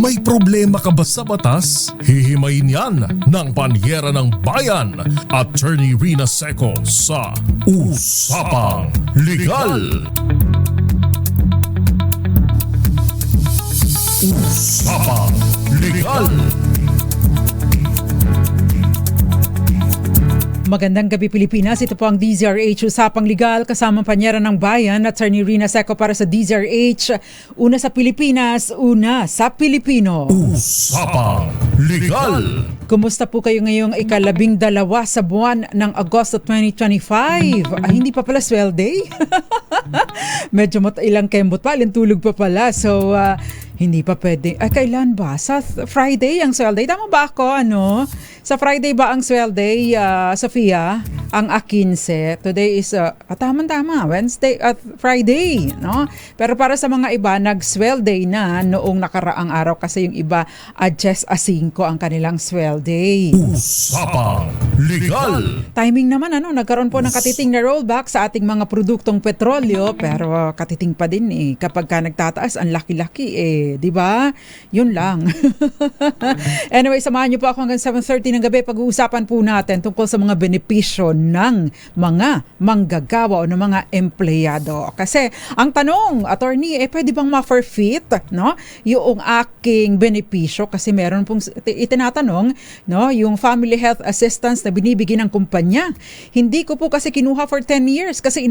May problema ka ba sa batas? Hihimayin yan ng Panyera ng Bayan, Attorney Rina Seco sa Usapang Legal. Usapang Legal. Magandang gabi Pilipinas, ito po ang DZRH Usapang Legal kasama Panyera ng Bayan at Attorney Rina Seco para sa DZRH. Una sa Pilipinas, una sa Pilipino. Usapang Legal. Kumusta po kayo ngayong ika-12 sa buwan ng Agosto 2025? Hindi pa pala swell day? Medyo ilang kembot pa, ilang tulog pa pala. So, hindi pa pwede. Kailan ba? Sa Friday ang swell day? Tama ba ako? Sa Friday ba ang swell day, Sofia? Ang 15. Today is, tama-tama, Wednesday at Friday. No? Pero para sa mga iba, nag-swell day na noong nakaraang araw kasi yung iba, adjust a 5 ang kanilang swell day. Usapang Legal. Timing naman, nagkaroon po ng katiting na rollback sa ating mga produktong petrolyo, pero katiting pa din kapag ka nagtataas, ang laki-laki di ba? Yun lang. Anyway, samahan niyo po ako hanggang 7:30 ng gabi. Pag-uusapan po natin tungkol sa mga benepisyo ng mga manggagawa o ng mga empleyado. Kasi ang tanong, attorney, pwede bang ma-forfeit, yung aking benepisyo? Kasi meron pong itinatanong, yung family health assistance na binibigay ng kumpanya. Hindi ko po kasi kinuha for 10 years kasi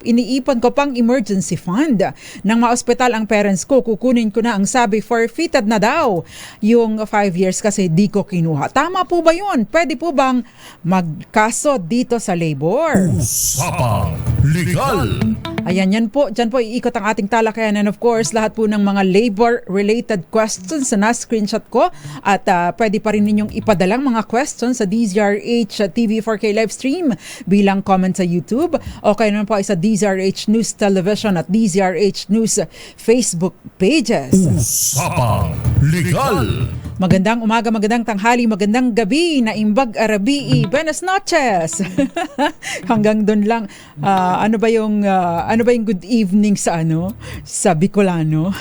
iniipon ko pang emergency fund. Nang ma-ospital ang parents ko, kukunin ko na ang sabi forfeited na daw yung 5 years kasi di ko kinuha. Tama po ba yun? Pwede po bang magkaso dito sa labor? Usapang Legal. Ayan, dyan po iikot ang ating talakayan and of course, lahat po ng mga labor-related questions na screenshot ko at pwede pa rin ninyong ipadalang mga questions sa DZRH TV 4K live stream bilang comment sa YouTube o kaya naman po ay sa DZRH News Television at DZRH News Facebook pages. Usapang Legal. Magandang umaga, magandang tanghali, magandang gabi na imbag arabii. Buenas noches. Hanggang doon lang. Ano ba yung good evening sa Bicolano?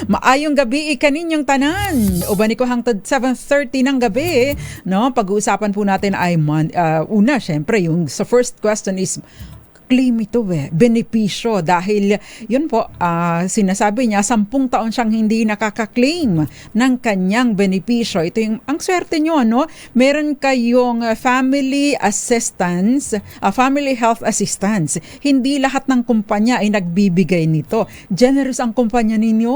Maayong gabi kaninyong tanan. Ubani ko hangtod 7:30 ng gabi, Pag-uusapan po natin ay una, syempre, yung sa first question is claim ito benepisyo dahil yun po sinasabi niya 10 taon siyang hindi nakaka-claim ng kanyang benepisyo. Ito yung ang swerte nyo, meron kayong family assistance, family health assistance. Hindi lahat ng kumpanya ay nagbibigay nito. Generous ang kumpanya ninyo,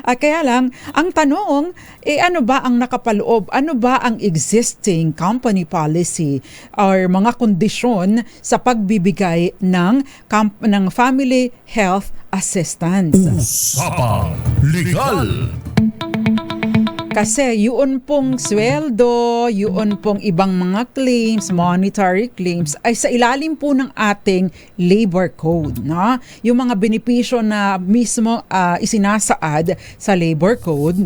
kaya lang ang tanong ano ba ang nakapaloob? Ano ba ang existing company policy or mga kondisyon sa pagbibigay ng family health assistance? Usapang Legal. Kasi yun pong sweldo, yun pong ibang mga claims, monetary claims, ay sa ilalim po ng ating labor code. Yung mga benepisyo na mismo isinasaad sa labor code,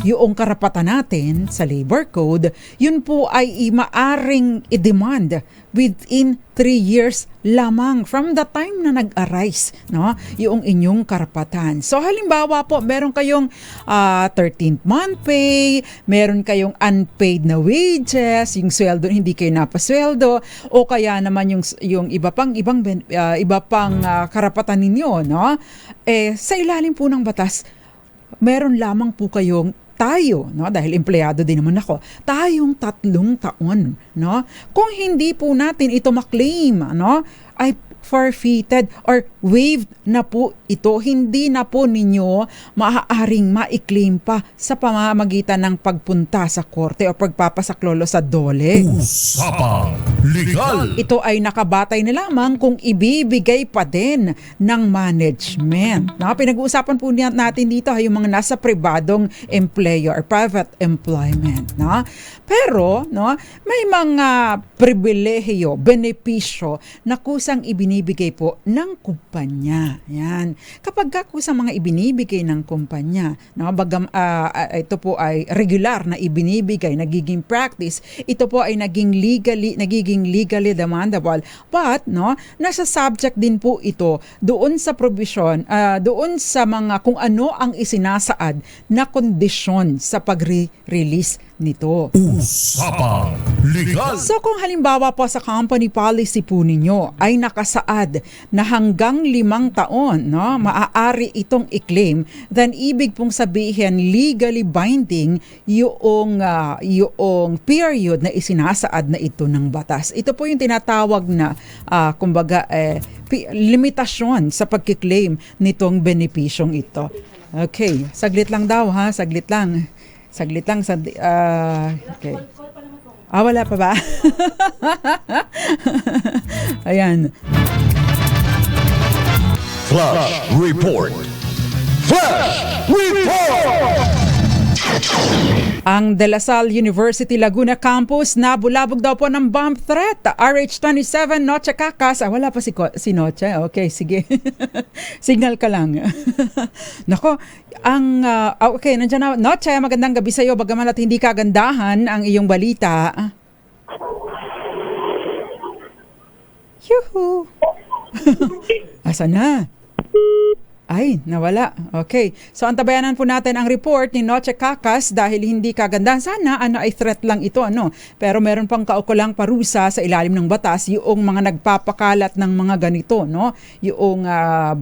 yung karapatan natin sa labor code, yun po ay maaring i-demand within 3 years lamang from the time na nag-arise, yung inyong karapatan. So halimbawa po, meron kayong 13th month pay, meron kayong unpaid na wages, yung sweldo hindi kayo napasweldo, o kaya naman yung iba pang karapatan ninyo, sa ilalim po ng batas, meron lamang po kayong dahil empleyado din naman ako, tayong 3 taon, Kung hindi po natin ito maklaim, ay forfeited or waived na po ito. Hindi na po ninyo maaaring ma-claim pa sa pamamagitan ng pagpunta sa korte o pagpapasaklolo sa DOLE. Usapang Legal. Ito ay nakabatay na lamang kung ibibigay pa din ng management. Pinag-uusapan po natin dito ay yung mga nasa pribadong employer or private employment. Pero may mga pribilehiyo, benepisyo na kusang ibinibigay ibinibigay po ng kumpanya. Yan. Kapag sa mga ibinibigay ng kumpanya, no, ito po ay regular na ibinibigay, nagiging practice, ito po ay nagiging legally demandable. But no, nasa subject din po ito doon sa provision, doon sa mga kung ano ang isinasaad na kondisyon sa pag-release nito. Usapang Legal. So kung halimbawa po sa company policy po ninyo ay nakasaad na hanggang 5 taon, no, maaari itong i-claim, then ibig pong sabihin legally binding yung period na isinasaad na ito ng batas. Ito po yung tinatawag na limitasyon sa pagkiklaim nitong benepisyong ito. Okay, saglit lang daw ha, saglit lang. Okay. Wala pa ba? Ayan. Flash Report. Flash Report! Ang De La Salle University Laguna Campus nabulabog daw po ng bomb threat. RH27 Noche Cacas. Wala pa si Noche. Okay, sige. Signal ka lang. Nako, okay, nandiyan na. Noche, magandang gabi sa iyo. Bagaman at hindi kagandahan ang iyong balita. Yuhu! Asa na? Ay, nawala. Okay. So, antabayanan po natin ang report ni Noche Cacas dahil hindi kagandahan. Sana, ay threat lang ito, Pero meron pang kaukulang parusa sa ilalim ng batas yung mga nagpapakalat ng mga ganito, Yung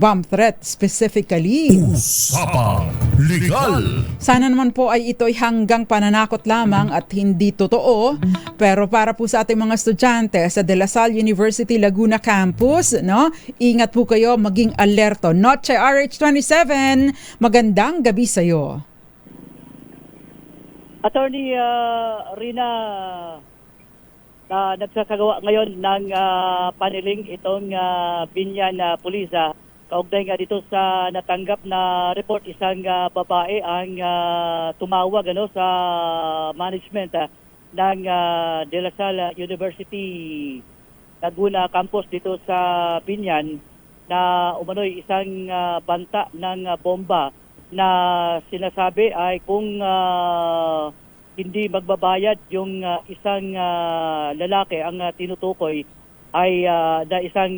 bomb threat specifically. Usapang Legal. Sana naman po ay ito'y hanggang pananakot lamang at hindi totoo. Pero para po sa ating mga estudyante sa De La Salle University Laguna Campus, ingat po kayo, maging alerto. Noche RH27, magandang gabi sa iyo. Attorney Rina, nagsasagawa ngayon ng paneling itong Binyan Pulisa. Kaugnay nga dito sa natanggap na report, isang babae ang tumawag sa management ng De La Salle University Laguna Campus dito sa Binyan na umano'y isang banta ng bomba na sinasabi ay kung hindi magbabayad yung isang lalaki ang tinutukoy ay na isang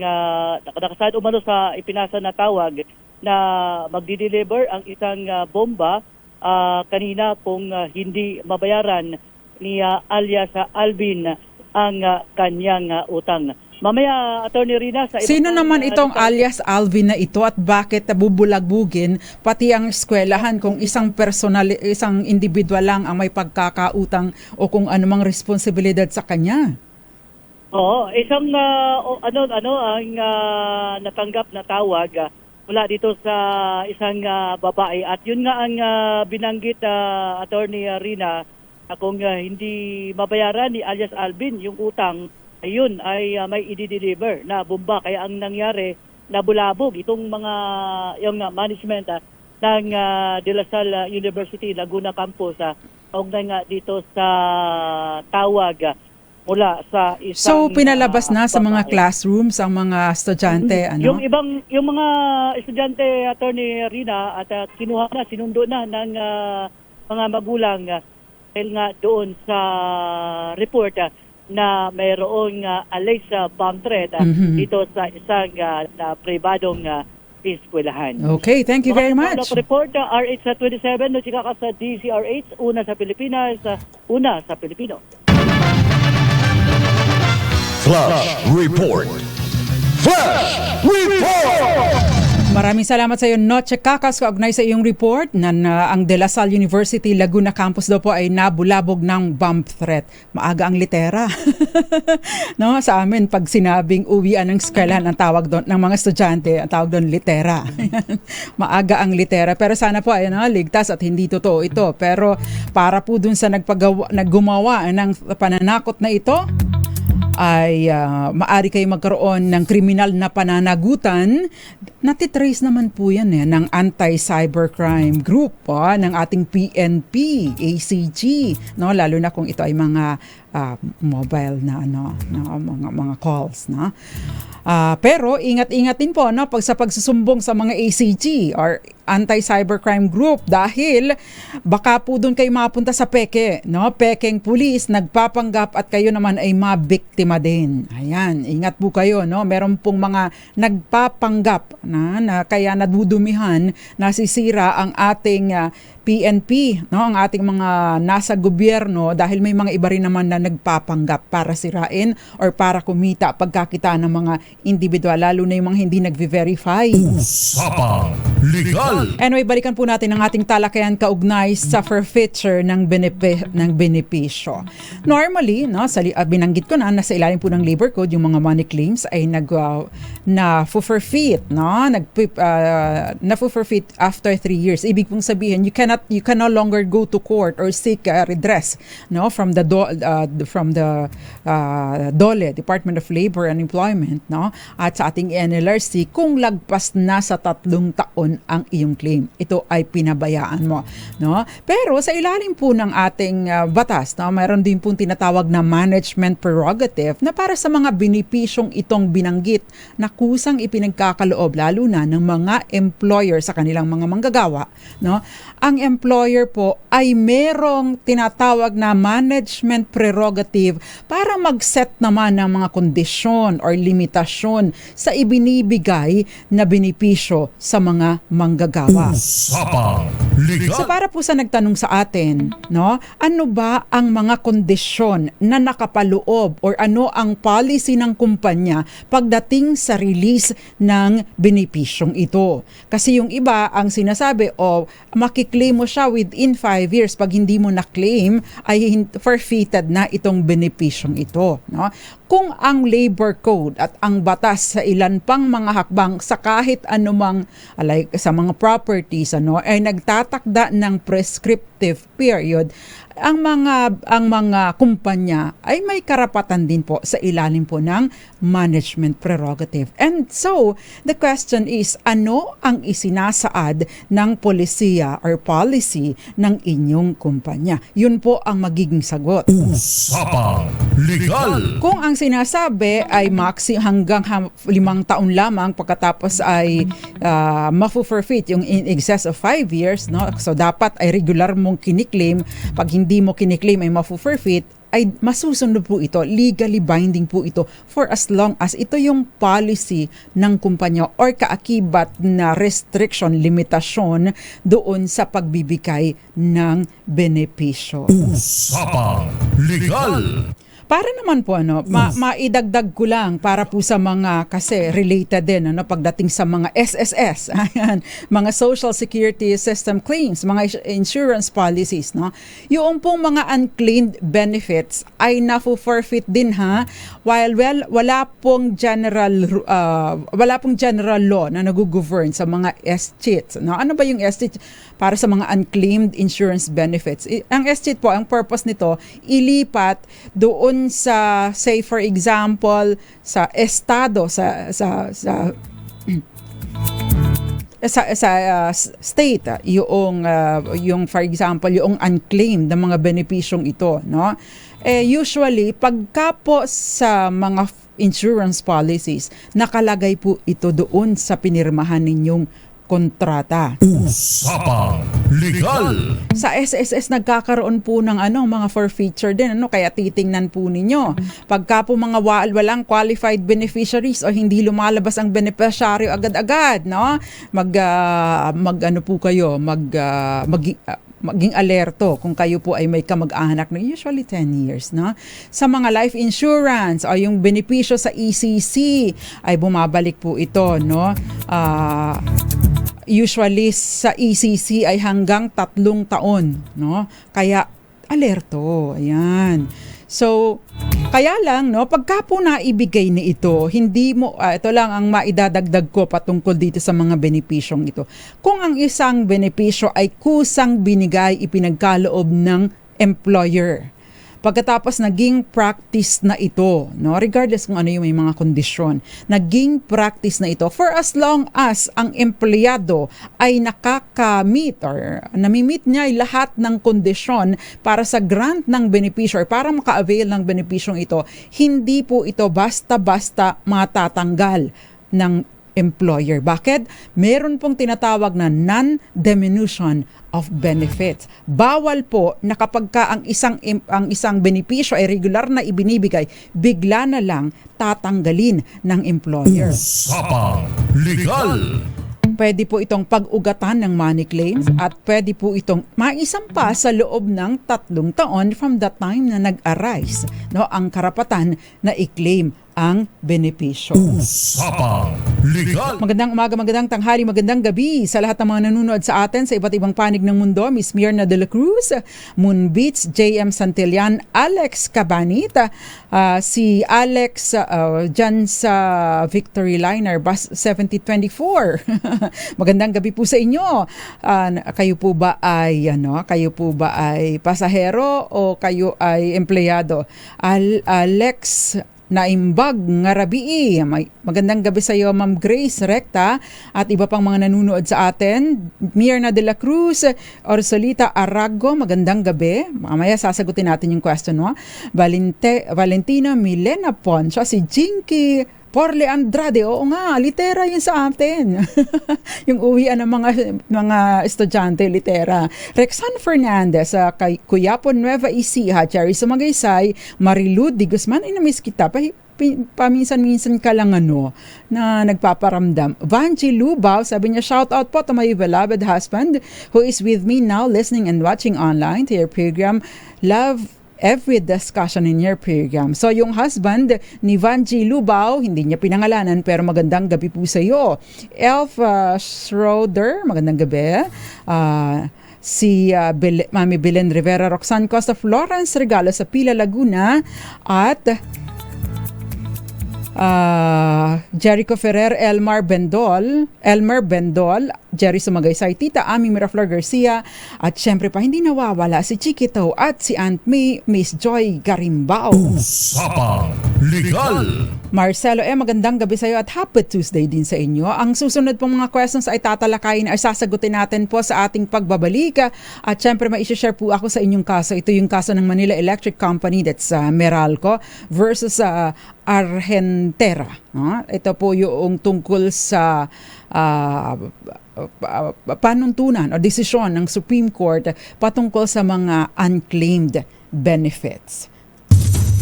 nakasaad umano sa ipinasa na tawag na magdi-deliver ang isang bomba kanina kung hindi mabayaran ni alias Alvin ang kanyang utang. Mamaya, Attorney Rina, sa sino naman itong alias Alvin na ito at bakit bubulagbugin pati ang eskwelahan kung isang individual lang ang may pagkakautang o kung anumang responsibilidad sa kanya? Oo, isang ang natanggap na tawag mula dito sa isang babae at yun nga ang binanggit Attorney Rina na kung hindi mabayaran ni alias Alvin yung utang, ayun ay may i-deliver na bomba. Kaya ang nangyari, nabulabog itong yung management ng De La Salle University Laguna Campus kaugnay nga dito sa tawag mula sa isang So pinalabas na sa mga classrooms ang mga estudyante, Yung mga estudyante, Attorney Rina, at kinuha na, sinundo na ng mga magulang dahil nga doon sa report na mayroong alleged bomb threat dito sa isang pribadong eskwelahan. Okay, thank you very much. Report RH27, Nochika ka sa DCRH, una sa Pilipinas, una sa Pilipino. Flash Report. Flash Report! Maraming salamat sa iyo, Noche Cacas, kaugnay sa iyong report na ang De La Salle University Laguna Campus daw po ay nabulabog ng bomb threat. Maaga ang litera. Sa amin, pag sinabing uwian ng eskwelahan, ang tawag doon ng mga estudyante, ang tawag doon litera. Maaga ang litera. Pero sana po ay ligtas at hindi totoo ito. Pero para po dun sa naggumawa ng pananakot na ito, ay maari kayo magkaroon ng kriminal na pananagutan. Natitrace naman po yan ng Anti-Cybercrime Group ng ating PNP, ACG, lalo na kung ito ay mga mobile na mga calls na. Pero ingat-ingat din po sa pagsusumbong sa mga ACG or anti-cybercrime group dahil baka po doon kayo mapunta sa peke, pekeng pulis, nagpapanggap at kayo naman ay mabiktima din. Ayan, ingat po kayo, meron pong mga nagpapanggap na kaya nadudumihan, nasisira ang ating PNP, ang ating mga nasa gobyerno dahil may mga iba rin naman na nagpapanggap para sirain or para kumita pagkakitaan ng mga individual, lalo na yung mga hindi nagve-verify. Usapang Legal. Anyway, balikan po natin ang ating talakayan kaugnay sa forfeiture ng benepisyo. Normally, binanggit ko na sa ilalim po ng Labor Code, yung mga money claims ay na-forfeit, na-forfeit after 3 years. Ibig pong sabihin, you can no longer go to court or seek redress, from the DOLE, Department of Labor and Employment, at sa ating NLRC kung lagpas na sa 3 taon ang iyong claim. Ito ay pinabayaan mo, Pero sa ilalim po ng ating batas, mayroon din pong tinatawag na management prerogative na para sa mga benepisyong itong binanggit na kusang ipinagkakaloob lalo na ng mga employer sa kanilang mga manggagawa, Ang employer po ay merong tinatawag na management prerogative para mag-set naman ng mga kondisyon or limitasyon sa ibinibigay na benepisyo sa mga manggagawa. Usapang Legal. So para po sa nagtanong sa atin, ano ba ang mga kondisyon na nakapaloob or ano ang policy ng kumpanya pagdating sa release ng benepisyong ito? Kasi yung iba ang sinasabi, makiklaim mo siya within 5 years. Pag hindi mo na-claim, ay forfeited na itong benepisyong ito. Kung ang Labor Code at ang batas sa ilan pang mga hakbang sa kahit anumang sa mga properties ay nagtatakda ng prescriptive period, ang mga kumpanya ay may karapatan din po sa ilalim po ng management prerogative. And so, the question is, ano ang isinasaad ng polisiya or policy ng inyong kumpanya? Yun po ang magiging sagot. Usapang Legal. Kung ang sinasabi ay hanggang 5 taon lamang pagkatapos ay mafu-forfeit yung in excess of 5 years, so dapat ay regular mong kiniklaim. Pag hindi mo kiniklaim ay mafu-forfeit, ay masusunod po ito, legally binding po ito for as long as ito yung policy ng kumpanya or kaakibat na restriction, limitasyon doon sa pagbibigay ng benepisyo. Usapang Legal. Para naman po maidagdag ko lang para po sa mga kasi related din pagdating sa mga SSS, ayan, mga Social Security System claims, mga insurance policies, Yung pong mga unclaimed benefits ay na-forfeit din while wala pong general law na nag-govern sa mga SCHITs. Ano ba yung SCHIT? Para sa mga unclaimed insurance benefits. Ang SCHIT po, ang purpose nito, ilipat doon sa, say for example, sa estado, sa state, yung for example, yung unclaimed na mga benepisyong ito, usually, pagka po sa mga insurance policies, nakalagay po ito doon sa pinirmahan ninyong kontrata. Usapang Legal. Sa SSS nagkakaroon po ng mga forfeiture din, kaya titingnan po ninyo. Pagka po mga walang qualified beneficiaries o hindi lumalabas ang beneficiaryo agad-agad, maging alerto kung kayo po ay may kamag-anak na usually 10 years. Sa mga life insurance o yung benepisyo sa ECC ay bumabalik po ito. Usually sa ECC ay hanggang 3 taon. Kaya alerto. Ayan. So, kaya lang, pagka po naibigay ni ito, hindi mo, ito lang ang maidadagdag ko patungkol dito sa mga benepisyong ito. Kung ang isang benepisyo ay kusang binigay, ipinagkaloob ng employer, Pagkatapos naging practice na ito, no, regardless kung ano yung may mga kondisyon, naging practice na ito for as long as ang empleyado ay nakakamit or namimit niya ay lahat ng kondisyon para sa grant ng benepisyo or para maka-avail ng benepisyong ito, hindi po ito basta-basta matatanggal ng employer. Bakit? Meron pong tinatawag na non-diminution of benefits. Bawal po na kapag ka ang isang benepisyo ay regular na ibinibigay, bigla na lang tatanggalin ng employer. Usapang Legal. Pwede po itong pag-ugatan ng money claims at pwede po itong maisampa sa loob ng 3 taon from the time na nag-arise, no, ang karapatan na i-claim ang benepisyo. Usapang Legal. Magandang umaga, magandang tanghali, magandang gabi sa lahat ng mga nanonood sa atin sa iba't ibang panig ng mundo. Miss Myrna de la Cruz, Moon Beats, JM Santillan, Alex Cabanita, si Alex dyan sa Victory Liner, Bus 7024. Magandang gabi po sa inyo. Kayo po ba ay pasahero o kayo ay empleyado? Alex Naimbag nga rabii. Magandang gabi sa iyo, Ma'am Grace Recta at iba pang mga nanonood sa atin. Myrna de la Cruz, Orsolita Arago, magandang gabi. Mamaya sasagutin natin yung question, no? Valentina Milena Poncha, si Jinky Porle Andrade, oo nga, litera yun sa atin. Yung uwian ng mga estudyante, litera. Rexan Fernandez, kay Cuyapo Nueva Ecija, Cherry Sumagaysay, Marilu Di Guzman, ay namiss kita. Paminsan-minsan ka lang na nagpaparamdam. Vanji Lubao, sabi niya, shout out po to my beloved husband who is with me now listening and watching online to your program. Love every discussion in your program. So yung husband ni Vanji Lubao, hindi niya pinangalanan pero magandang gabi po sa iyo. Elf Schroeder, magandang gabi. Si Mami Belen Rivera, Roxanne Costa, Florence Regalo sa Pila, Laguna at Jericho Ferrer, Elmer Bendol, Jerry Sumagaysay, Tita Ami Miraflor Garcia, at syempre pa hindi nawawala si Chiquito at si Aunt May, Miss Joy Garimbao. Usapang Legal. Marcelo, magandang gabi sa iyo at happy Tuesday din sa inyo. Ang susunod pong mga questions ay tatalakayin ay sasagutin natin po sa ating pagbabalik. At syempre mai-share po ako sa inyong kaso. Ito yung kaso ng Manila Electric Company, that's Meralco versus Argentera. Ito po yung tungkol sa panuntunan o desisyon ng Supreme Court patungkol sa mga unclaimed benefits.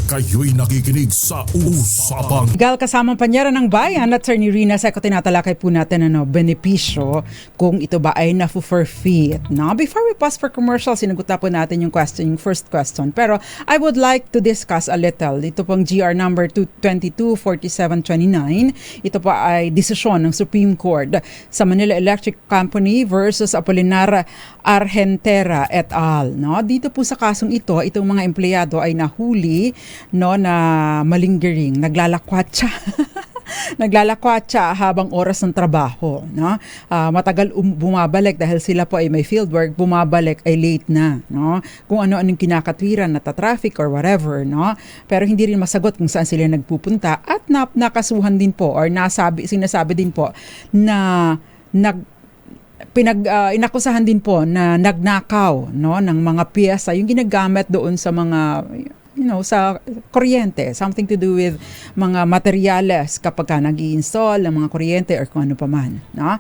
Kayo'y nakikinig sa Usapang Legal, kasamang panyera ng bayan, Attorney Rina Seco, tinatalakay po natin benepisyo kung ito ba ay na-forfeit. Now, before we pause for commercial, sinagot na po natin yung first question. Pero I would like to discuss a little. Ito pong GR number 222-4729. Ito po ay desisyon ng Supreme Court sa Manila Electric Company versus Apolinar Argentera et al. No? Dito po sa kasong ito, itong mga empleyado ay nahuli na malingering, naglalakwatsa. Naglalakwatsa habang oras ng trabaho, no? Matagal bumabalik dahil sila po ay may fieldwork, bumabalik ay late na, no? Kung ano-anong kinakatwiran, nata-traffic or whatever, no? Pero hindi rin masagot kung saan sila nagpupunta at nakasuhan din po or sinasabi din po na inakusahan din po na nagnakaw, no, ng mga piyesa yung ginagamit doon sa mga sa kuryente, something to do with mga materyales kapag ka nag-i-install ng mga kuryente or kung ano pa man, no?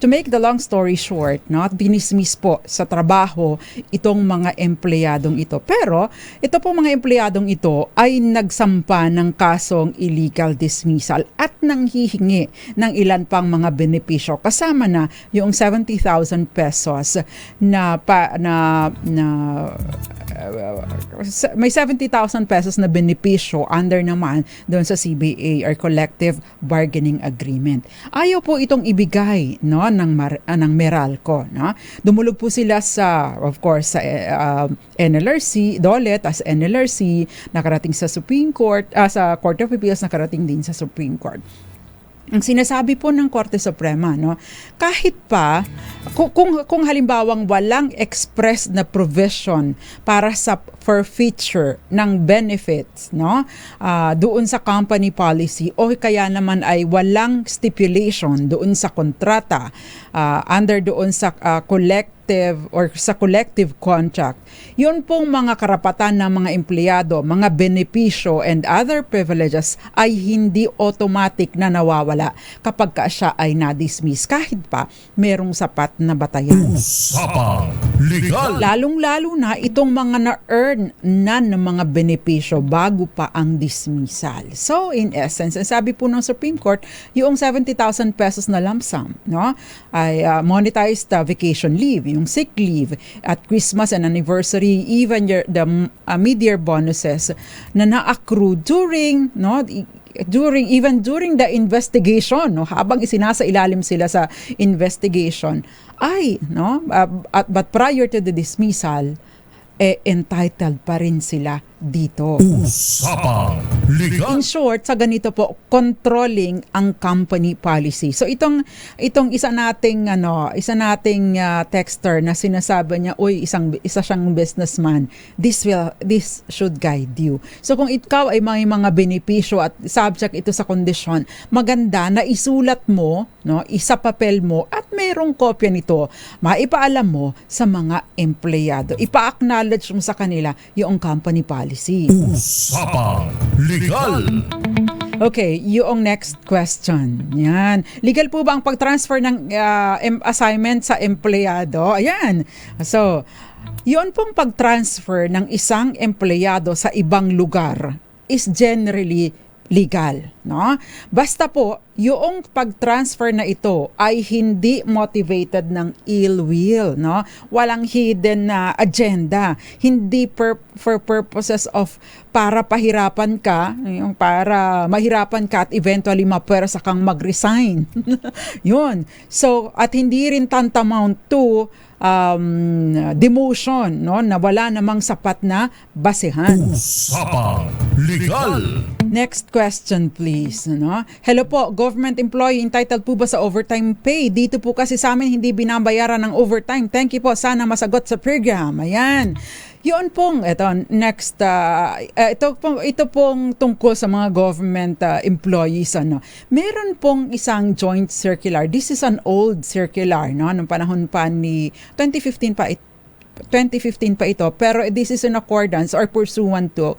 To make the long story short, no, dinismiss po sa trabaho itong mga empleyadong ito. Pero ito po mga empleyadong ito ay nagsampa ng kasong illegal dismissal at nanghihingi ng ilan pang mga benepisyo kasama na yung 70,000 pesos may 70,000 pesos na benepisyo under naman doon sa CBA or Collective Bargaining Agreement. Ayaw po itong ibigay, no, ng Meralco, no? Dumulog po sila sa, of course, sa NLRC, DOLE, as NLRC, nakarating sa Supreme Court, sa Court of Appeals, nakarating din sa Supreme Court. ang sinasabi po ng Korte Suprema, no, kahit pa kung halimbawang walang express na provision para sa forfeiture ng benefits, no, doon sa company policy, o kaya naman ay walang stipulation doon sa kontrata, under doon sa collective contract, yun pong mga karapatan ng mga empleyado, mga benepisyo and other privileges ay hindi automatic na nawawala kapag siya ay na-dismiss kahit pa merong sapat na batayan. Usapang Legal. Lalong-lalo na itong mga na-earn na ng mga benepisyo bago pa ang dismissal. So in essence, sabi po ng Supreme Court, yung 70,000 pesos na lump sum, no, ay monetized vacation leave, yung sick leave at Christmas and anniversary, even the mid-year bonuses na na-accrue during the investigation, no, habang isinasa ilalim sila sa investigation, ay but prior to the dismissal, entitled pa rin sila dito. Usapang Legal. In short, sa ganito po, controlling ang company policy. So itong isa nating texter na sinasabi niya, isa siyang businessman. This should guide you. So kung ikaw ay may mga benepisyo at subject ito sa kondisyon, maganda na isulat mo, no, isa papel mo at mayroong kopya nito, maipaalam mo sa mga empleyado. Ipa-acknowledge mo sa kanila yung company policy. Usapang Legal. Okay, yung next question. Yan. Legal po ba ang pag-transfer ng assignment sa empleyado? Ayan. So, yun pong pag-transfer ng isang empleyado sa ibang lugar is generally legal, no? Basta po, yung pag-transfer na ito ay hindi motivated ng ill will, no? Walang hidden na agenda, hindi for purposes of para pahirapan ka, yung para mahirapan ka at eventually mapwersa kang mag-resign. Yun. So, at hindi rin tantamount to demotion, no, na wala namang sapat na basehan. Usapang Legal. Next question please, no? Hello po, government employee entitled po ba sa overtime pay? Dito po kasi sa amin hindi binabayaran ng overtime. Thank you po, sana masagot sa program. Ayan. Yun pong, ito pong tungkol sa mga government employees, ano. Meron pong isang joint circular. This is an old circular, no? Nung panahon pa ni 2015 pa ito, pero this is in accordance or pursuant to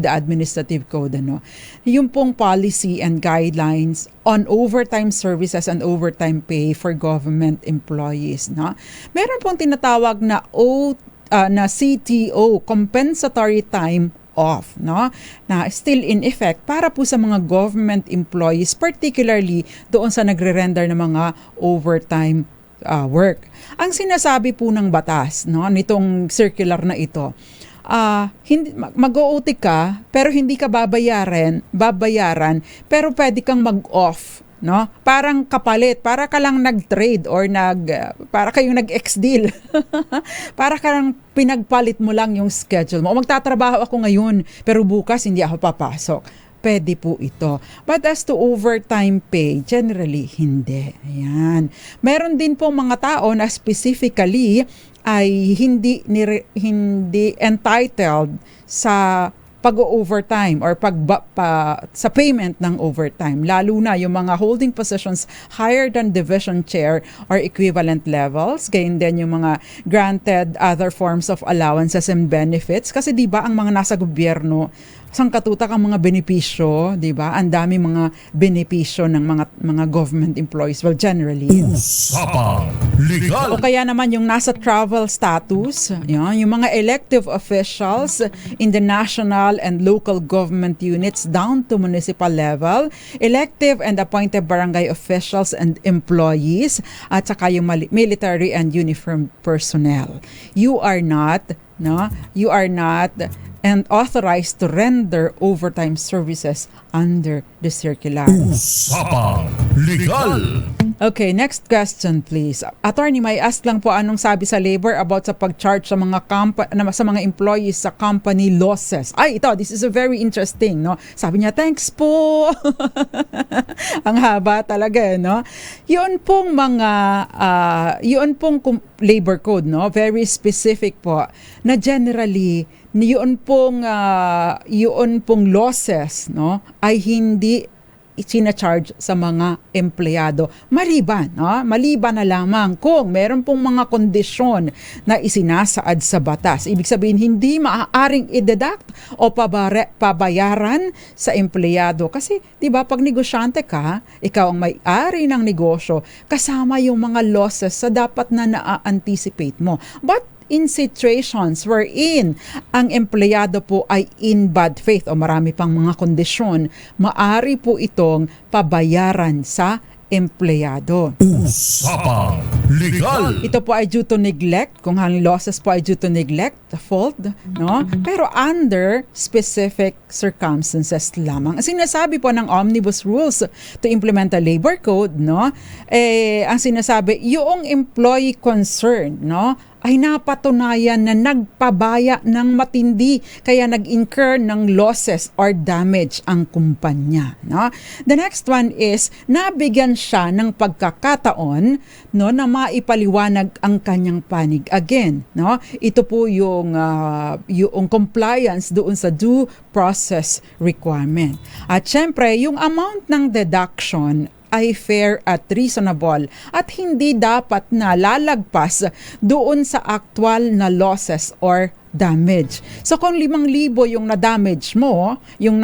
the administrative code, ano. Yung pong policy and guidelines on overtime services and overtime pay for government employees, no. Meron pong tinatawag na CTO, compensatory time off, no, na still in effect para po sa mga government employees, particularly doon sa nagre-render ng mga overtime work. Ang sinasabi po ng batas, no, nitong circular na ito, mag-OT ka pero hindi ka babayaran pero pwede kang mag-off, no? Parang kapalit, para ka lang nag-trade or para kayong nag-ex-deal. Para ka lang pinagpalit mo lang yung schedule mo. O magtatrabaho ako ngayon pero bukas hindi ako papasok. Pwede po ito. But as to overtime pay, generally, hindi. Ayan. Meron din po mga tao na specifically ay hindi entitled sa pag-overtime or sa payment ng overtime. Lalo na yung mga holding positions higher than division chair or equivalent levels. Gayon din yung mga granted other forms of allowances and benefits. Kasi di ba ang mga nasa gobyerno, sangkatutak ang mga benepisyo, di ba? Ang dami mga benepisyo ng mga government employees. Well, generally. Usapang Legal. O kaya naman yung nasa travel status, yung mga elective officials in the national and local government units down to municipal level, elective and appointed barangay officials and employees, at saka yung military and uniformed personnel. You are not and authorized to render overtime services under the circular. Usapang Legal. Okay, next question please. Attorney, may ask lang po anong sabi sa labor about sa pag-charge sa mga sa mga employees sa company losses. Ay, ito, this is a very interesting, no? Sabi niya, thanks po. Ang haba talaga, no? Yun pong labor code, no? Very specific po na generally yun pong losses, no, ay hindi isinacharge sa mga empleyado. Maliban na lamang kung meron pong mga kondisyon na isinasaad sa batas. Ibig sabihin, hindi maaaring i-deduct o pabayaran sa empleyado. Kasi, di ba, pag negosyante ka, ikaw ang may-ari ng negosyo, kasama yung mga losses sa dapat na na-anticipate mo. But in situations wherein ang empleyado po ay in bad faith o marami pang mga kondisyon, maari po itong pabayaran sa empleyado. Usapang Legal. Ito po ay due to neglect, kung ang losses po ay due to neglect, fault, no? Pero under specific circumstances lamang. Ang sinasabi po ng Omnibus Rules to implement a labor code, no? Ang sinasabi, yung employee concerned, no, ay napatunayan na nagpabaya ng matindi kaya nag-incur ng losses or damage ang kumpanya, no? The next one is nabigyan siya ng pagkakataon, no, na maipaliwanag ang kanyang panig. Again, no? Ito po yung compliance doon sa due process requirement. At syempre, yung amount ng deduction ay fair at reasonable at hindi dapat na lalagpas doon sa actual na losses or damage. So kung 5,000 yung na-damage mo, yung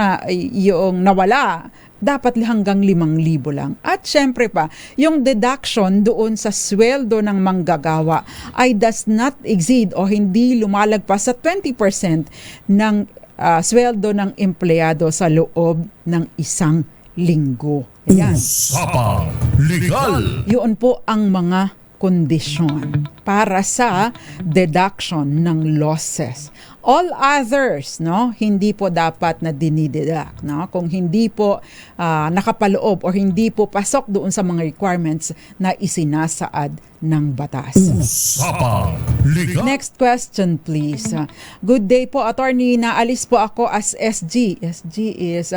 nawala, dapat hanggang 5,000 lang. At syempre pa, yung deduction doon sa sweldo ng manggagawa ay does not exceed o hindi lumalagpas sa 20% ng sweldo ng empleyado sa loob ng isang linggo. Ayan. Usapang Legal. Yun po ang mga kondisyon para sa deduction ng losses. All others, no, hindi po dapat na dinideduct, no? Kung hindi po nakapaloob o hindi po pasok doon sa mga requirements na isinasaad ng batas. Usapang Legal. Next question please. Good day po, attorney. Naalis po ako as SG. SG is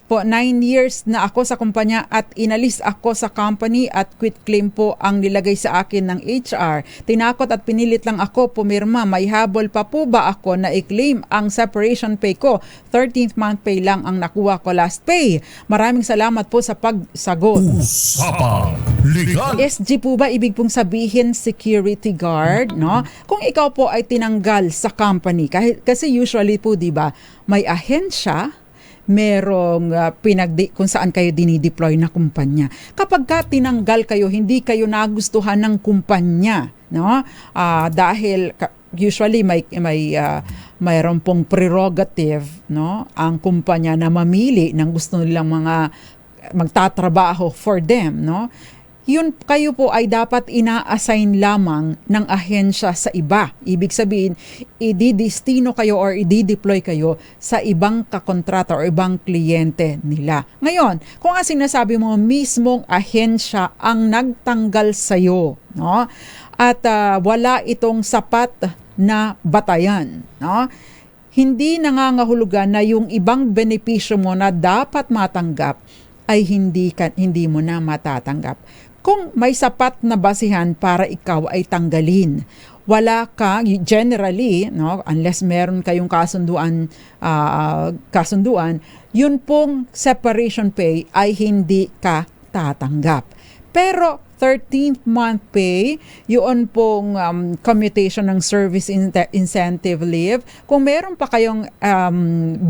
po 9 years na ako sa kumpanya at inalis ako sa company at quit claim po ang nilagay sa akin ng HR. Tinakot at pinilit lang ako pumirma. May habol pa po ba ako na i-claim ang separation pay ko? 13th month pay lang ang nakuha ko last pay. Maraming salamat po sa pagsagot. Usapang Legal. SG po ba ibig pong sabihin security guard, no? Kung ikaw po ay tinanggal sa company, kasi usually po, di ba, may ahensya, merong kung saan kayo dinideploy na kumpanya. Kapag ka tinanggal kayo, hindi kayo nagustuhan ng kumpanya, no? Dahil usually mayroon pong prerogative, no, ang kumpanya na mamili ng gusto nilang mga magtatrabaho for them, no? Yun, kayo po ay dapat ina-assign lamang ng ahensya sa iba. Ibig sabihin, ididestino kayo or idideploy kayo sa ibang kakontrata o ibang kliyente nila. Ngayon, kung ang sinasabi mo mismong ahensya ang nagtanggal sa'yo, no? At wala itong sapat na batayan, no? Hindi nangangahulugan na yung ibang benepisyo mo na dapat matanggap ay hindi mo na matatanggap. Kung may sapat na basihan para ikaw ay tanggalin, wala ka generally, no, unless meron kayong kasunduan, yun pong separation pay ay hindi ka tatanggap. Pero 13th month pay, yun pong commutation ng service incentive leave. Kung meron pa kayong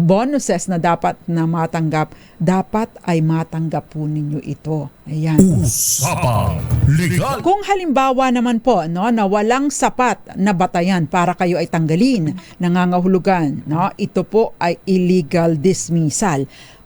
bonuses na dapat na matanggap, dapat ay matanggap po ninyo ito. Ayan. Usapang Legal. Kung halimbawa naman po, no, na walang sapat na batayan para kayo ay tanggalin, nangangahulugan, no, ito po ay illegal dismissal.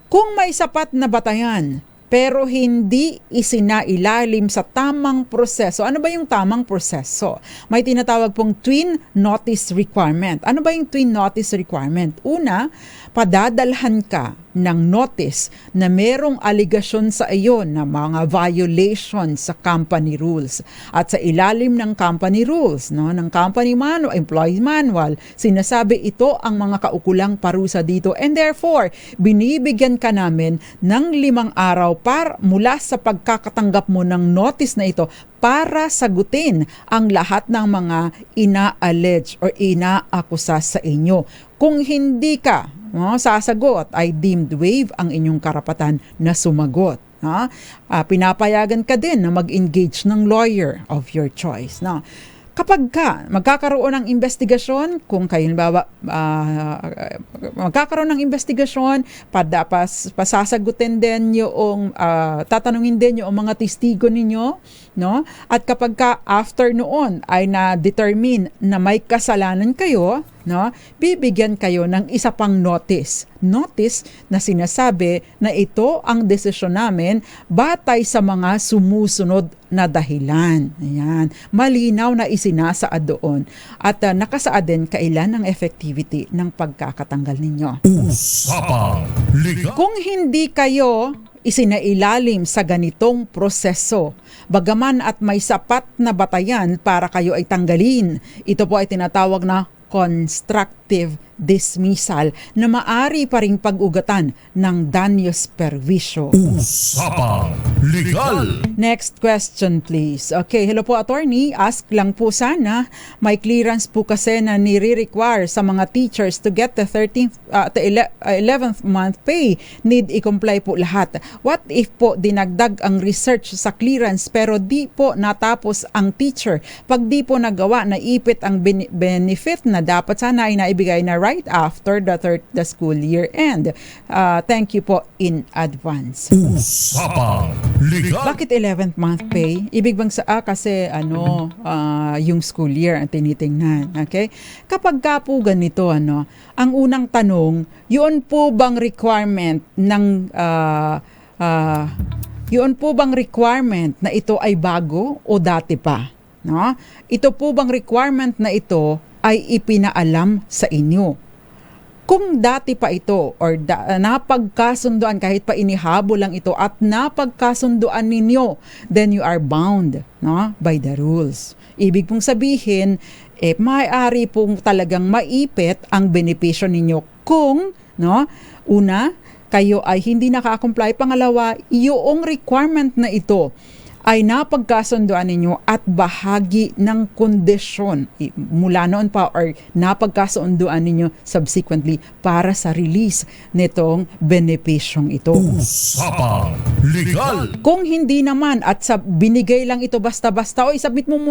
Kung may sapat na batayan, pero hindi isinailalim sa tamang proseso. Ano ba yung tamang proseso? May tinatawag pong twin notice requirement. Ano ba yung twin notice requirement? Una, padadalhan ka ng notice na merong aligasyon sa iyo na mga violation sa company rules. At sa ilalim ng company rules, no, ng company manual, employee manual, sinasabi ito ang mga kaukulang parusa dito. And therefore, binibigyan ka namin ng 5 araw mula sa pagkakatanggap mo ng notice na ito para sagutin ang lahat ng mga ina-allege or inaakusa sa inyo. Kung hindi ka sasagot, ay deemed waive ang inyong karapatan na sumagot. Pinapayagan ka din na mag-engage ng lawyer of your choice. Kapag magkakaroon ng investigasyon, kung kayo magkakaroon ng investigasyon, pasasagutin din yung, tatanungin din yung mga testigo ninyo, no? At kapag after noon ay na-determine na may kasalanan kayo, no, bibigyan kayo ng isa pang notice. Notice na sinasabi na ito ang desisyon namin batay sa mga sumusunod na dahilan. Ayan. Malinaw na isinasaad doon. At nakasaad din kailan ang effectivity ng pagkakatanggal ninyo. Usapang Legal. Kung hindi kayo isinailalim sa ganitong proseso, bagaman at may sapat na batayan para kayo ay tanggalin, ito po ay tinatawag na constructive dismissal na maari pa ring pag-ugatan ng danyos perwisyo. Usapang Legal. Next question please. Okay, hello po attorney. Ask lang po sana, may clearance po kasi na nire-require sa mga teachers to get the 11th month pay. Need i-comply po lahat. What if po dinagdag ang research sa clearance pero di po natapos ang teacher? Pag di po nagawa, naipit ang benefit na dapat sana ay naibigay na right after the school year end. Thank you po in advance. Usapang Legal. Bakit 11th month pay? Ibig bang kasi yung school year ang tinitingnan, okay? Kapag ka po ganito, ang unang tanong, yun po bang requirement na ito ay bago o dati pa? No? Ito po bang requirement na ito ay ipinaalam sa inyo? Kung dati pa ito or napagkasunduan kahit pa inihabol lang ito at napagkasunduan ninyo, then you are bound, no, by the rules. Ibig pong sabihin, maaari pong talagang maipit ang benepisyo ninyo kung, no, una, kayo ay hindi naka-comply. Pangalawa, yung requirement na ito ay napagkasunduan ninyo at bahagi ng kondisyon mula noon pa or napagkasunduan ninyo subsequently para sa release nitong benepisyong ito. Usapang Legal. Kung hindi naman at binigay lang ito basta-basta,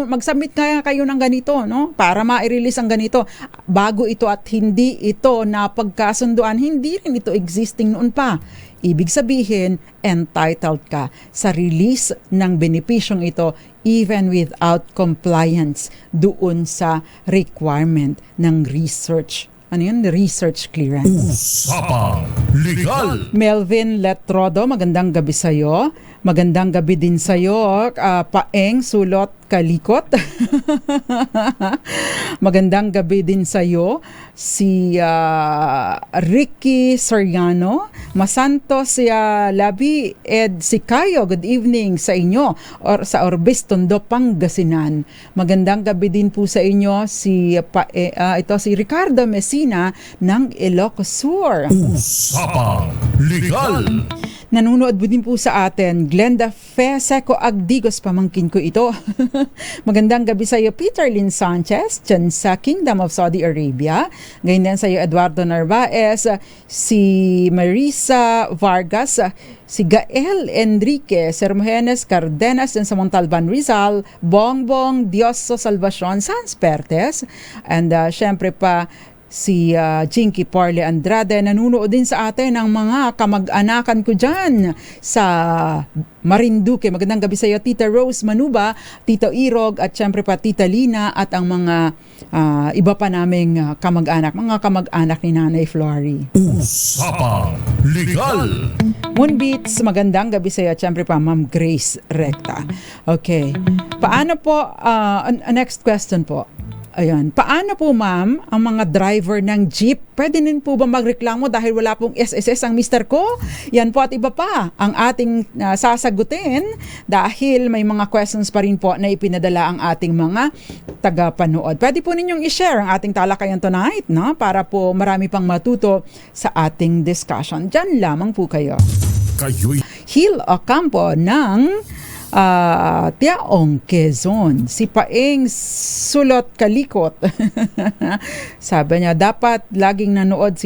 mag-submit kaya kayo ng ganito, no? Para ma-release ang ganito. Bago ito at hindi ito napagkasunduan, hindi rin ito existing noon pa. Ibig sabihin, entitled ka sa release ng benepisyong ito even without compliance doon sa requirement ng research. Ano yun? The research clearance. Usapang Legal. Melvin Letrodo, magandang gabi sa'yo. Magandang gabi din sa'yo, Paeng Sulot Kalikot. Magandang gabi din sa'yo, si Ricky Soriano, Masantos Labi, Ed Sicayo. Good evening sa inyo or sa Orbis, Tondo, Pangasinan. Magandang gabi din po sa inyo si Ricardo Messina ng Ilocos Sur. Usapang Legal. Nanonood din po sa atin, Glenda Seco Agdigos, pamangkin ko ito. Magandang gabi sa iyo, Peter Lynn Sanchez, dyan sa Kingdom of Saudi Arabia. Ngayon din sa iyo, Eduardo Narvaez, si Marisa Vargas, si Gael Enrique, Sermojenes Cardenas dyan sa Montalban, Rizal, Bongbong Dioso Salvacion, Sans Pertes, and syempre pa si Jinky Parle Andrade. Nanunood din sa atin ang mga kamag-anakan ko dyan sa Marinduque. Magandang gabi sa iyo, Tita Rose Manuba, Tito Irog, at syempre pa Tita Lina at ang mga iba pa naming kamag-anak, mga kamag-anak ni Nanay Flory. Usapang Legal. Moonbeats, magandang gabi sa iyo, at syempre pa Ma'am Grace Recta. Okay. Paano po, next question po. Ayan. Paano po ma'am ang mga driver ng jeep? Pwede din po ba magreklamo dahil wala pong SSS ang mister ko? Yan po at iba pa ang ating sasagutin dahil may mga questions pa rin po na ipinadala ang ating mga tagapanood. Pwede po ninyong i-share ang ating talakayan tonight, no? Para po marami pang matuto sa ating discussion. Diyan lamang po kayo. Kayo'y Hil Ocampo ng Tiaong Quezon. Si Paeng Sulot Kalikot. Sabi niya, dapat laging nanood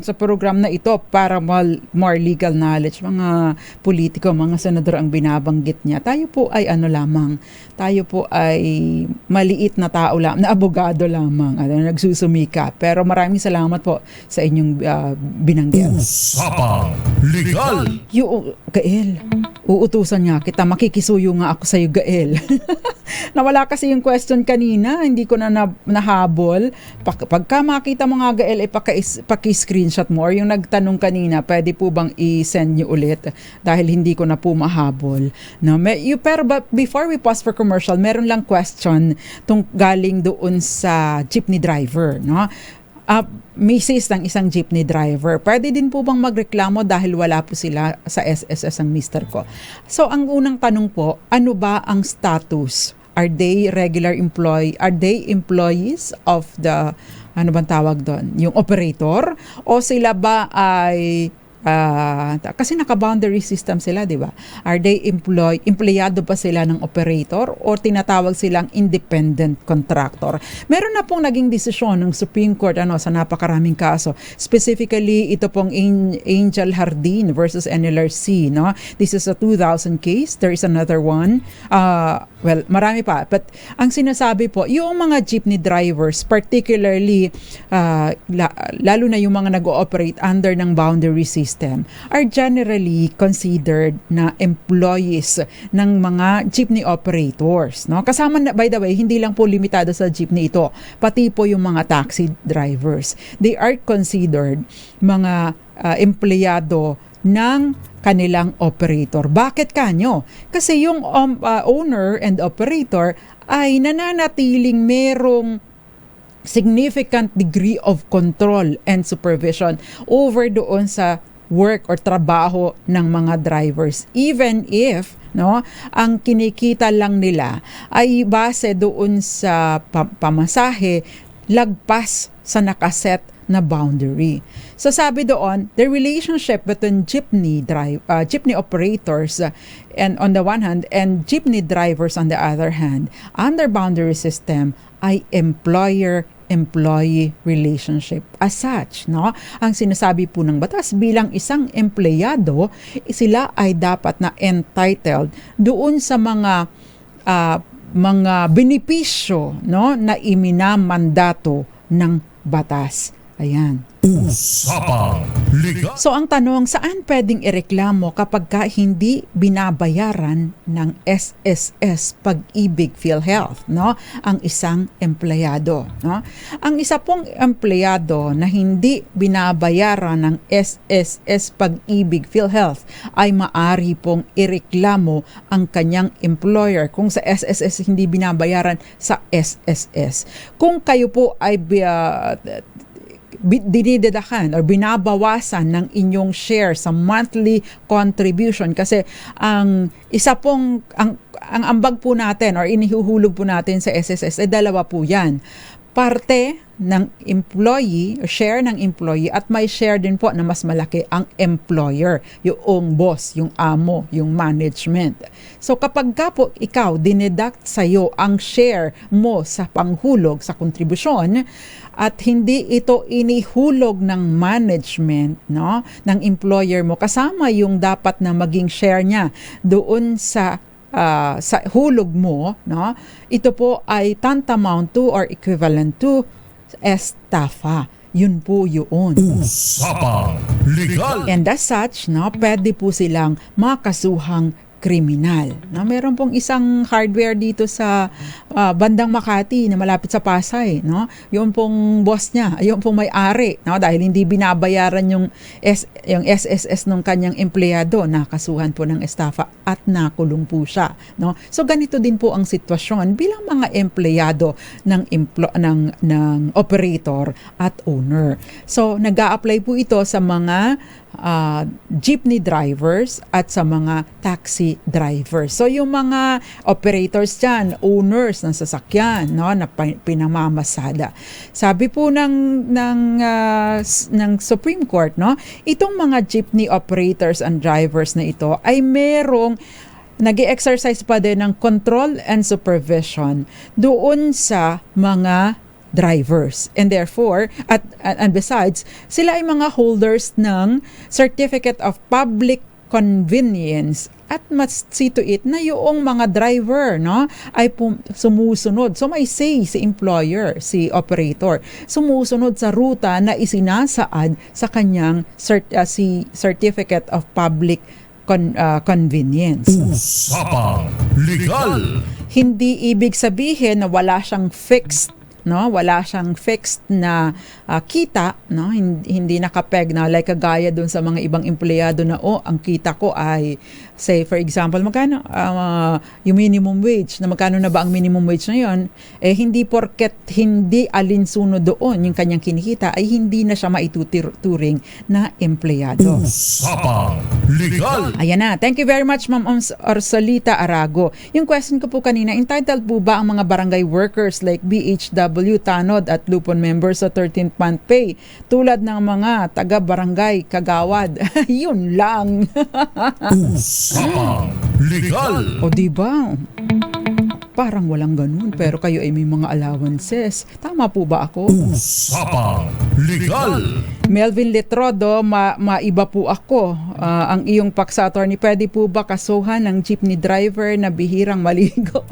sa program na ito para more legal knowledge. Mga politiko, mga senador ang binabanggit niya. Tayo po ay lamang. Tayo po ay maliit na tao lang, na abogado lamang. Nagsusumika. Pero maraming salamat po sa inyong binanggit. Usapang Legal. Gael, uutusan nga kita, makikisuyo nga ako sa iyo, Gael. Nawala kasi yung question kanina, hindi ko na nahabol. Pagka makita mo nga, Gael, paki-screenshot mo, or yung nagtanong kanina, pwede po bang i-send nyo ulit dahil hindi ko na po mahabol. No? Pero before we pause for commercial, meron lang question galing doon sa jeepney driver, no? Misis ng isang jeepney driver. Pwede din po bang magreklamo dahil wala po sila sa SSS ang mister ko? So, ang unang tanong po, ano ba ang status? Are they Are they employees of the, ano bang tawag doon? Yung operator? O sila ba ay kasi naka-boundary system sila, di ba? Are they empleyado pa sila ng operator o tinatawag silang independent contractor? Meron na pong naging desisyon ng Supreme Court sa napakaraming kaso. Specifically, ito pong Angel Hardin versus NLRC, no? This is a 2000 case. There is another one. Well, marami pa. But ang sinasabi po, yung mga jeepney drivers, particularly lalo na yung mga nag-ooperate under ng boundary system, are generally considered na employees ng mga jeepney operators, no? Kasama na, by the way, hindi lang po limitado sa jeepney ito, pati po yung mga taxi drivers. They are considered mga empleyado ng kanilang operator. Bakit kanyo? Kasi yung owner and operator ay nananatiling merong significant degree of control and supervision over doon sa work or trabaho ng mga drivers, even if ang kinikita lang nila ay base doon sa pamasahe lagpas sa nakaset na boundary. So sabi doon, the relationship between jeepney operators and on the one hand and jeepney drivers on the other hand under boundary system ay employer-employee relationship. As such, ang sinasabi po ng batas, bilang isang empleyado, sila ay dapat na entitled doon sa mga benepisyo na iminamandato ng batas. Ayan. Usapang Legal. So ang tanong, saan pwedeng ireklamo kapag hindi binabayaran ng SSS Pag-ibig PhilHealth, ang isang empleyado, Ang isa pong empleyado na hindi binabayaran ng SSS Pag-ibig PhilHealth ay maari pong ireklamo ang kanyang employer kung sa SSS hindi binabayaran sa SSS. Kung kayo po ay dinidedakan or binabawasan ng inyong share sa monthly contribution, kasi ang isa pong ang ambag po natin or inihuhulog po natin sa SSS ay dalawa po yan. Parte ng employee, share ng employee, at may share din po na mas malaki ang employer, yung boss, yung amo, yung management. So kapag po ikaw dineduct sa'yo ang share mo sa panghulog, sa kontribusyon, at hindi ito inihulog ng management, ng employer mo, kasama yung dapat na maging share niya doon sa hulog mo, ito po ay tantamount to or equivalent to estafa. Yun po yun. Usapang Legal. And as such, pwede po silang makasuhang kriminal. No, meron pong isang hardware dito sa bandang Makati na malapit sa Pasay, no? Yung pong boss niya, yung pong may-ari, no? Dahil hindi binabayaran yung SSS ng kanyang empleyado, nakasuhan po ng estafa at nakulong po siya, no? So ganito din po ang sitwasyon bilang mga empleyado ng operator at owner. So nag-a-apply po ito sa mga jeepney drivers at sa mga taxi drivers. So yung mga operators dyan, owners ng sasakyan, no, na pinamamasada. Sabi po ng Supreme Court, no, itong mga jeepney operators and drivers na ito ay merong nag-exercise pa din ng control and supervision doon sa mga drivers. And therefore, and besides, sila ay mga holders ng Certificate of Public Convenience at mas see to it na yung mga driver, no, ay sumusunod. So may say si employer, si operator, sumusunod sa ruta na isinasaad sa kanyang Certificate of Public Convenience. Usapang Legal. Hindi ibig sabihin na wala siyang fixed, no, wala siyang fixed na kita, no, hindi nakapeg na like kagaya doon sa mga ibang empleyado na ang kita ko ay say for example magkano yung minimum wage, na magkano na ba ang minimum wage na yon, hindi porket hindi alinsunod doon yung kanyang kinikita ay hindi na siya maituturing na empleyado. Usapang Legal. Ayan na. Thank you very much, Ma'am Orsolita Arago. Yung question ko po kanina, entitled po ba ang mga barangay workers like BHW, Tanod at Lupon members sa 13th month pay tulad ng mga taga-barangay Kagawad? Yun lang. Usapang Legal. O diba? Parang walang ganun, pero kayo ay may mga allowances. Tama po ba ako? Usapang Legal. Melvin Letrodo, maiba po ako. Ang iyong paksa, attorney, pwede po ba kasuhan ng jeepney driver na bihirang maligo?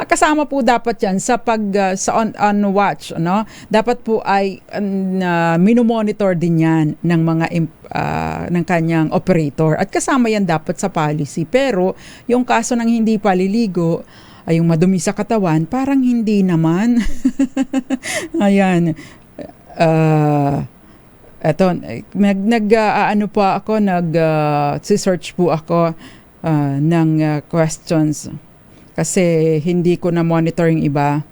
Kasama po dapat yan sa on watch, no? Dapat po ay minomonitor din yan ng mga ng kanyang operator at kasama yan dapat sa policy. Pero yung kaso ng hindi paliligo ay yung madumi sa katawan, parang hindi naman. Ayan. Eto, nag-search po ako ng questions kasi hindi ko na monitor yung iba.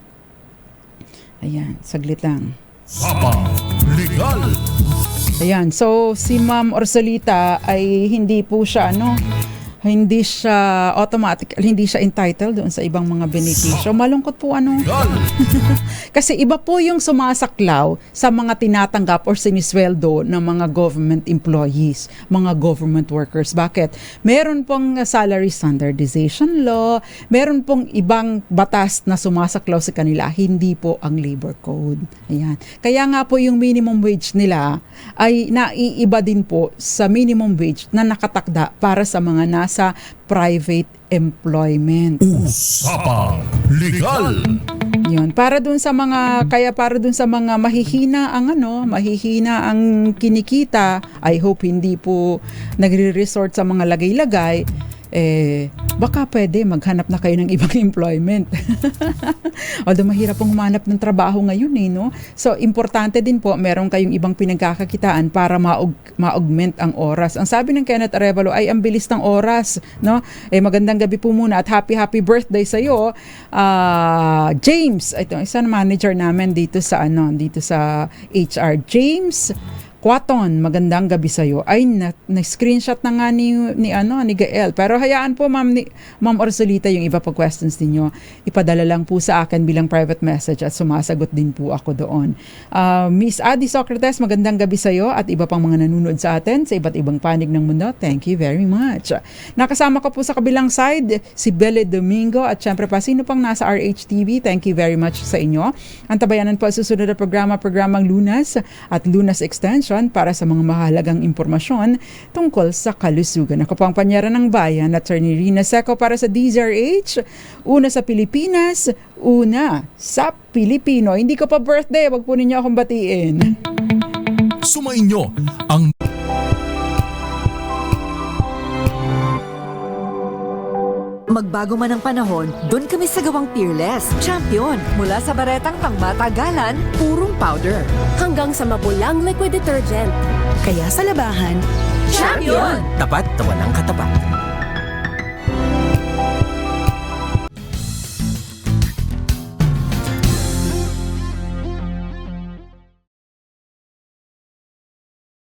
Ayan, saglit lang. Usapang Legal. Ayan, so si Ma'am Orsolita ay hindi po siya hindi siya automatic, hindi siya entitled doon sa ibang mga benepisyo. Malungkot po kasi iba po yung sumasaklaw sa mga tinatanggap or sinisweldo ng mga government employees, mga government workers. Bakit? Meron pong salary standardization law, meron pong ibang batas na sumasaklaw sa kanila, hindi po ang labor code. Ayan. Kaya nga po yung minimum wage nila ay naiiba din po sa minimum wage na nakatakda para sa mga nasa private employment. Usapang Legal. Yun, para dun sa mga mahihina ang kinikita, I hope hindi po nagre-resort sa mga lagay-lagay, baka pwede maghanap na kayo ng ibang employment. Although mahirap pong humanap ng trabaho ngayon no? So importante din po meron kayong ibang pinagkakakitaan para ma-augment ang oras. Ang sabi ng Kenneth Arevalo ay ang bilis ng oras, no? Magandang gabi po muna at happy birthday sa iyo, James. Ito isa na manager namin dito sa HR, James Quaton, magandang gabi sa iyo. Ay na-screenshot na nga ni Gael. Pero hayaan po Ma'am Orsolita yung iba pa questions niyo. Ipadala lang po sa akin bilang private message at sumasagot din po ako doon. Miss Adi Socrates, magandang gabi sa iyo at iba pang mga nanonood sa atin sa iba't ibang panig ng mundo. Thank you very much. Nakasama ko po sa kabilang side si Belle Domingo at syempre pa sino pang nasa RHTV. Thank you very much sa inyo. Ang tabayanan po susunod na programang Lunas at Lunas Extension para sa mga mahalagang impormasyon tungkol sa kalusugan. Ako po ang panyera ng bayan, Attorney Rina Seco para sa DZRH. Una sa Pilipinas, una sa Pilipino. Hindi ko pa birthday, wag po ninyo akong batiin. Sumainyo ang Magbago man ang panahon, doon kami sa gawang Peerless. Champion! Mula sa baretang pangmatagalan, purong powder. Hanggang sa mabulang liquid detergent. Kaya sa labahan, Champion! Tapat na walang katapat.